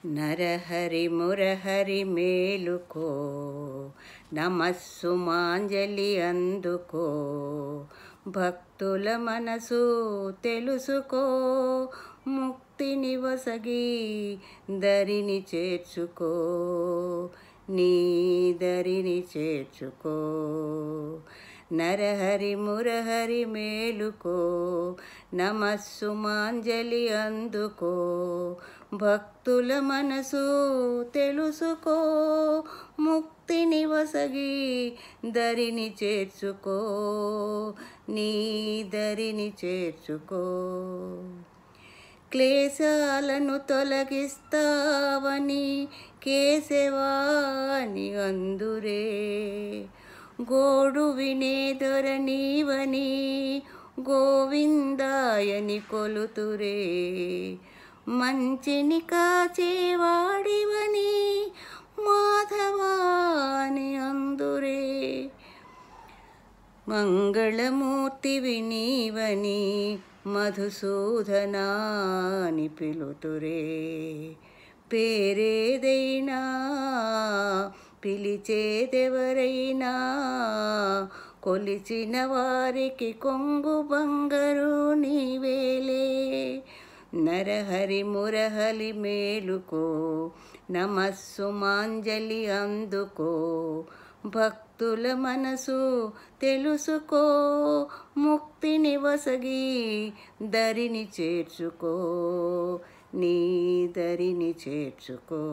నరహరి మురహరి మేలుకో, నమస్సుమాంజలి అందుకో. భక్తుల మనసు తెలుసుకో, ముక్తిని వసగి దరిని చేర్చుకో, నీ దరిని చేర్చుకో. నరహరి మురహరి మేలుకో, నమస్సుమాంజలి అందుకో. భక్తుల మనసు తెలుసుకో, ముక్తిని వసగి దరిని చేర్చుకో, నీ దరిని చేర్చుకో. క్లేశాలను తొలగిస్తావని కేశవాని అందురే, గోడు వినే దొర నీవని గోవిందాయని కొలుతురే. మంచిని కాచేవాడివని మాధవాని అందురే, మంగళమూర్తివి నీవని మధుసూదనాని పిలుతురే. పేరేదైనా పిలిచేదెవరైనా, కొలిచిన వారికి కొంగు బంగారు నీవేలే. నరహరి మురహరి మేలుకో, నమస్సుమాంజలి అందుకో. భక్తుల మనసు తెలుసుకో, ముక్తిని వసగి దరిని చేర్చుకో, నీ దరిని చేర్చుకో.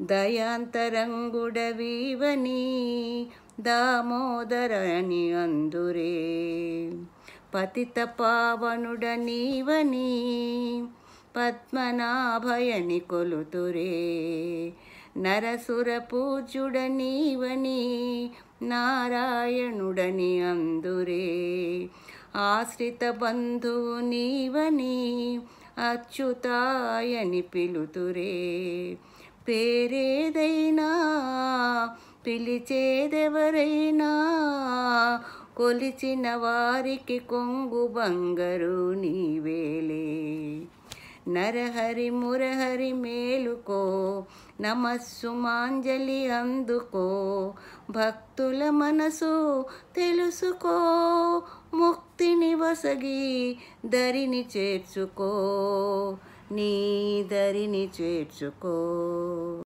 దయాంతరంగుడవీవని దామోదరని అందురే, పతిత పావనుడ నీవని పద్మనాభయని కొలుతురే. నరసుర పూజ్యుడ నీవని నారాయణుడని అందురే, ఆశ్రిత బంధువు నీవని అచ్యుతాయని పిలుతురే. పేరేదైనా పిలిచేదెవరైనా, కొలిచిన వారికి కొంగు బంగారు నీవేలే. నరహరి మురహరి మేలుకో, నమస్సుమాంజలి అందుకో. భక్తుల మనసు తెలుసుకో, ముక్తిని వసగి దరిని చేర్చుకో, నీ దరిని చేర్చుకో.